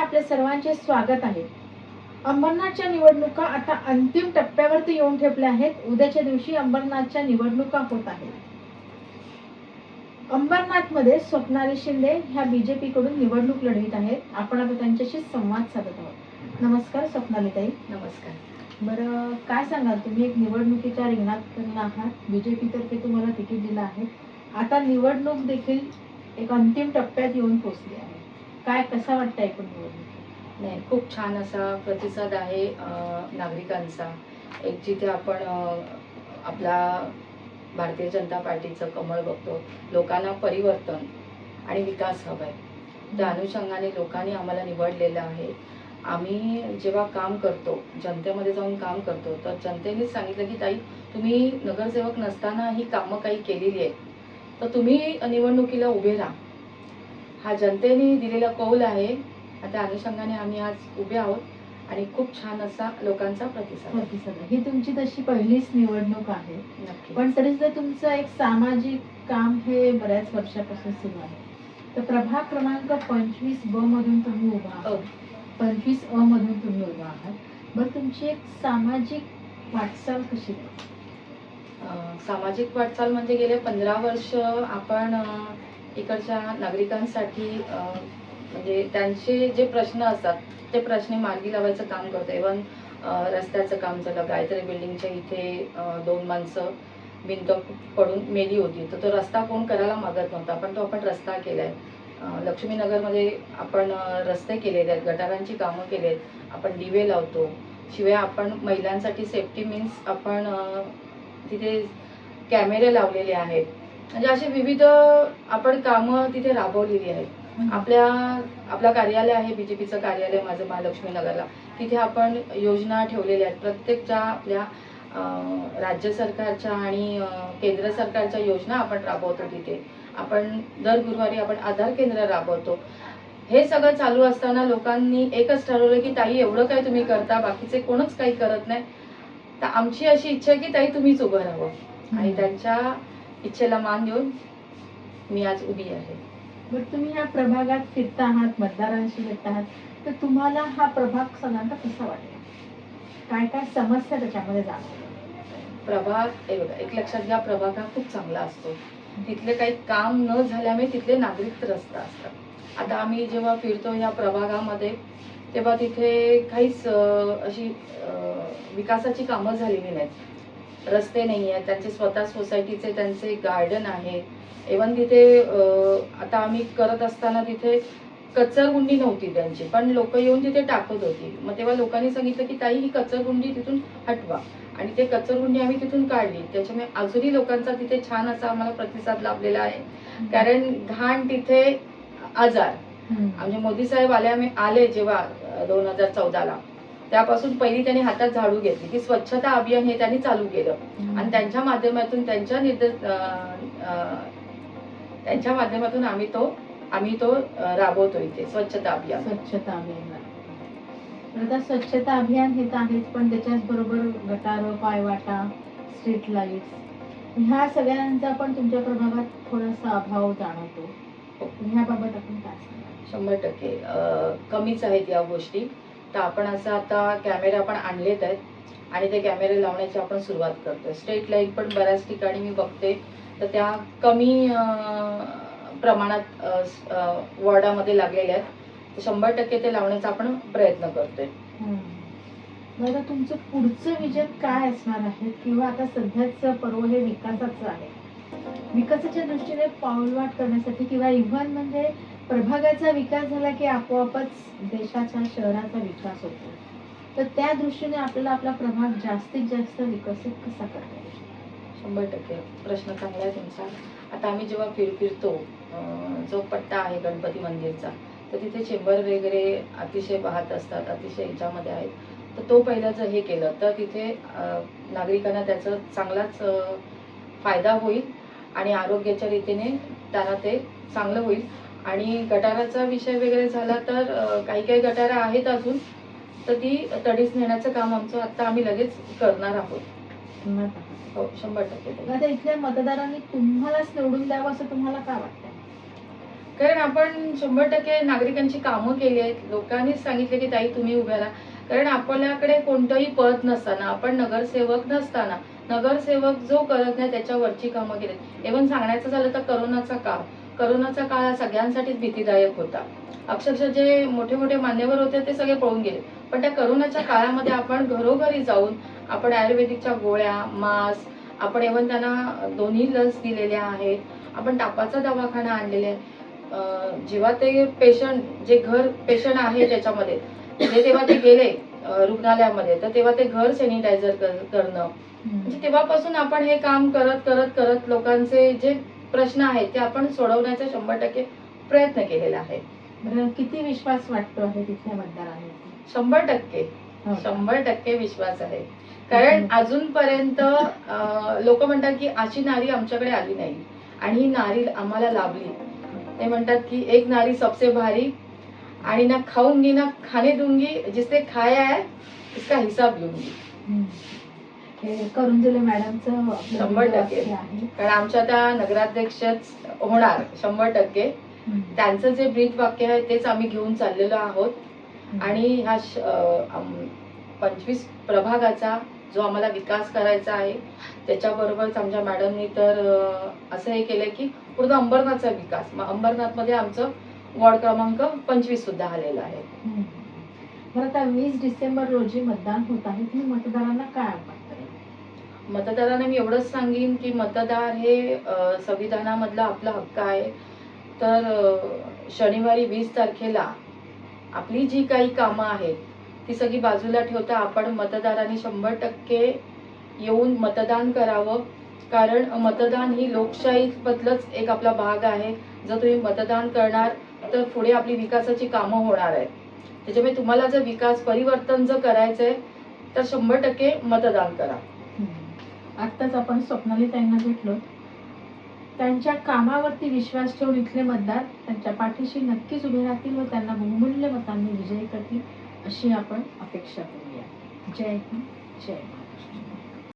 आपल्या सर्वांचे स्वागत आहे। अंबरनाथच्या निवडणुका आता अंतिम टप्प्यावरती येऊन ठेपल्या आहेत। उद्याच्या दिवशी अंबरनाथच्या निवडणुका होत आहेत। अंबरनाथमध्ये स्वप्नाली शिंदे ह्या बीजेपी कडून निवडणूक लढवित आहेत। आपण आता त्यांच्याशी संवाद साधत आहोत। नमस्कार स्वप्नाली ताई। नमस्कार। बरं, काय सांगाल तुम्ही एक निवडणुकीच्या रिंगणात आहात, बीजेपी तर्फे तुम्हाला तिकीट दिलं आहे। आता निवडणूक देखील एक अंतिम टप्प्यात येऊन पोहोचली आहे। काय कसं वाटतंय एकूण निवडणूक? नाही, खूप छान असा प्रतिसाद आहे नागरिकांचा। एक जिथे आपण आपला भारतीय जनता पार्टीचं कमळ बघतो, लोकांना परिवर्तन आणि विकास हवाय, त्या अनुषंगाने लोकांनी आम्हाला निवडलेलं आहे। आम्ही जेव्हा काम करतो, जनतेमध्ये जाऊन काम करतो, तर जनतेनेच सांगितलं की ताई, तुम्ही नगरसेवक नसताना ही कामं काही केलेली आहेत, तर तुम्ही निवडणुकीला उभे राहा। हा जनतेने दिलेला कौल आहे। त्या अनुषंगाने आम्ही आज उभे आहोत आणि खूप छान असा लोकांचा प्रतिसाद। ही तुमची तशी पहिलीच निवडणूक आहे, पण तरी सुद्धा तुमचं एक सामाजिक काम हे बऱ्याच वर्षापासून सुरू आहे। तर प्रभाग क्रमांक 25 ब मधून तुम्ही उभा आहात, 25 अ मधून तुम्ही उभा आहात। बरं, तुमची एक सामाजिक वाटचाल कशी आहे? सामाजिक वाटचाल म्हणजे गेले 15 वर्ष आपण इकडच्या नागरिकांसाठी म्हणजे त्यांचे जे प्रश्न असतात ते प्रश्न मार्गी लावायचं काम करतो। इव्हन रस्त्याचं काम झालं, गायत्री बिल्डिंगच्या इथे 2 माणसं भिंत पडून मेली होती, तर तो रस्ता कोण करायला मागत नव्हता, पण तो आपण रस्ता केलाय। लक्ष्मीनगरमध्ये आपण रस्ते केलेले आहेत, गटारांची कामं केली आहेत, आपण दिवे लावतो। शिवाय आपण महिलांसाठी सेफ्टी मीन्स आपण तिथे कॅमेरे लावलेले आहेत। म्हणजे असे विविध आपण कामं तिथे राबवलेली आहेत। आपलं कार्यालय आहे, बीजेपीचं कार्यालय माझं महालक्ष्मी नगरला, तिथे आपण योजना ठेवलेल्या आहेत। प्रत्येक ज्या आपल्या राज्य सरकारच्या आणि केंद्र सरकारच्या योजना आपण राबवतो। तिथे आपण दर गुरुवारी आपण आधार केंद्र राबवतो। हे सगळं चालू असताना लोकांनी एकच ठरवलं की ताई, एवढं काय तुम्ही करता, बाकीचे कोणच काही करत नाही, तर आमची अशी इच्छा आहे की ताई तुम्हीच उभं राहावं। आणि त्यांच्या इच्छेला मान देऊन मी आज उभी आहे। बरं, तुम्ही या प्रभागात फिरता आहात, मतदारांशी भेटत आहात, तर तुम्हाला हा प्रभाग साधारणतः कसा वाटला? काय काय समस्या त्याच्यामध्ये जाणवल्या? प्रभाग एक लक्षात घ्या, प्रभाग हा खूप चांगला असतो। तिथले काही काम न झाल्यामुळे तिथले नागरिक त्रस्त असतात। आता आम्ही जेव्हा फिरतो या प्रभागामध्ये, तेव्हा तिथे काहीच अशी विकासाची कामं झालेली नाहीत। रस्ते नाही आहेत, त्यांचे स्वतः सोसायटीचे त्यांचे गार्डन आहे। इव्हन तिथे आता आम्ही करत असताना तिथे कचरगुंडी नव्हती त्यांची, पण लोक येऊन तिथे टाकत होती। मग तेव्हा लोकांनी सांगितलं की ताई, ही कचरगुंडी तिथून हटवा, आणि ते कचरगुंडी आम्ही तिथून काढली। त्याच्यामुळे अजूनही लोकांचा तिथे छान असा आम्हाला प्रतिसाद लाभलेला आहे। कारण घाण तिथे आजार, म्हणजे मोदी साहेब आले जेव्हा 2014ला, त्यापासून पहिली त्यांनी हातात झाडू घेतली की स्वच्छता अभियान हे त्यांनी चालू केलं। आणि त्यांच्या माध्यमातून त्यांच्या माध्यमातून आम्ही तो राबवतो इथे स्वच्छता अभियान। आता स्वच्छता अभियान हे तर आहेच, पण त्याच्याच बरोबर गटार, पायवाटा, स्ट्रीट लाईट्स, ह्या सगळ्यांचा पण तुमच्या प्रभागात थोडासा अभाव जाणवतो। ह्याबाबत आपण काय सांगाल? 100% कमीच आहेत या गोष्टी। तर आपण असं आता कॅमेरे आपण आणलेत आहेत आणि ते कॅमेरे लावण्याची आपण सुरुवात करतोय। स्ट्रीट लाईट पण बऱ्याच ठिकाणी मी बघते, तर त्या कमी प्रमाणात वॉर्डामध्ये लागलेल्या आहेत, तर 100% ते लावण्याचा आपण प्रयत्न करतोय। बरं, तुमचं पुढचं विजन काय असणार आहे? किंवा आता सध्याचं पर्व हे विकासाचं आहे, विकासाच्या दृष्टीने पाऊलवाट करण्यासाठी, किंवा इव्हन म्हणजे प्रभागाचा विकास झाला की आपोआपच देशाचा, शहराचा विकास होतो, तर त्या दृष्टीने आपल्याला आपला प्रभाग जास्तीत जास्त विकसित कसा करता येईल? 100% प्रश्न चांगला आहे तुमचा। आता आम्ही जेव्हा फिरतो, जो पट्टा आहे गणपती मंदिरचा, तर तिथे चेंबर वगैरे अतिशय वाहत असतात, अतिशय ह्याच्यामध्ये आहेत। तर तो पहिला जर हे केलं तर तिथे नागरिकांना त्याचा चांगलाच फायदा होईल आणि आरोग्याच्या रीतीने त्यांना ते चांगलं होईल। आणि गटाराचा विषय वगैरे झाला तर काही काही गटारं आहेत अजून, तर ती तडीस नेण्याचं काम आमचं आता आम्ही लगेच करणार आहोत। हो, 100%। आता इथल्या मतदारांनी तुम्हालाच निवडून द्यावं असं तुम्हाला काय वाटतं? कारण आपण 100% नागरिकांची कामं केली आहेत. लोकांनीच सांगितले की ताई तुम्ही उभ्या राहा. कारण आपल्याकडे कोणतंही पद नसताना, आपण नगरसेवक नसताना, नगरसेवक जो करत नाही त्याच्यावरची कामं केली. इव्हन सांगायचं झालं तर करोनाचा काळ हा सगळ्यांसाठीच भीतीदायक होता. अक्षरशः जे मोठे मोठे मान्यवर होते ते सगळे पळून गेले. पण त्या करोनाच्या काळामध्ये आपण घरोघरी जाऊन आपण आयुर्वेदिकच्या गोळ्या, मास्क, आपण इव्हन त्यांना दोन्ही लस दिलेल्या आहेत. आपण तापाचा दवाखाना आणलेला आहे. जेव्हा ते पेशंट जे घर पेशंट आहे त्याच्यामध्ये तेव्हा ते गेले रुग्णालयामध्ये तर तेव्हा ते घर सॅनिटायझर करणं म्हणजे तेव्हापासून आपण हे काम करत करत करत लोकांचे जे प्रश्न आहेत ते आपण सोडवण्याचा 100% प्रयत्न केलेला आहे. बरं, किती विश्वास वाटतो आहे तिथल्या मतदारांवरती? 100% हो. 100% विश्वास आहे. कारण अजूनपर्यंत लोक म्हणतात की अशी नारी आमच्याकडे आली नाही आणि ही नारी आम्हाला लाभली. ते म्हणतात की एक नारी सबसे भारी आणि ना खाऊंगी ना खाने दूंगी, जिसने खाया है इसका हिसाब लूंगी. हे करुंजुले मॅडमचं आपलं 100% वाक्य आहे. कारण आमच्या त्या नगराध्यक्षच होणार 100%. त्यांचं जे ब्रीद वाक्य आहे तेच आम्ही घेऊन चाललेलो आहोत. आणि ह्या 25 प्रभागाचा जो आम्हाला विकास करायचा आहे त्याच्याबरोबरच आमच्या मॅडमनी तर असं हे केलंय की पूर्ण अंबरनाथचा विकास. मग अंबरनाथमध्ये आमचं वॉर्ड क्रमांक 25 सुद्धा आलेला आहे. बरं, आता 20 डिसेंबर रोजी मतदान होत आहे. तुम्ही मतदारांना काय आव्हान कराल? मतदारांना मी एवढंच सांगेन की मतदार हे संविधानामधला आपला हक्क आहे. तर शनिवारी 20 तारखेला आपली जी काही कामं आहेत ती सगळी बाजूला ठेवता आपण मतदारांनी 100% येऊन मतदान करावं. कारण मतदान ही लोकशाहीमधलंच एक आपला भाग आहे. जर तुम्ही मतदान करणार तर पुढे आपली विकासाची कामं होणार आहेत. त्याच्यामुळे तुम्हाला जर विकास परिवर्तन जर करायचंय तर 100% मतदान करा. आत्ताच आपण स्वप्नाली ताईंना भेटलो. त्यांच्या कामावरती विश्वास ठेवून इथले मतदार त्यांच्या पाठीशी नक्कीच उभे राहतील व त्यांना बहुमूल्य मतांनी विजयी करतील अशी आपण अपेक्षा करूया. जय हिंद, जय भारत.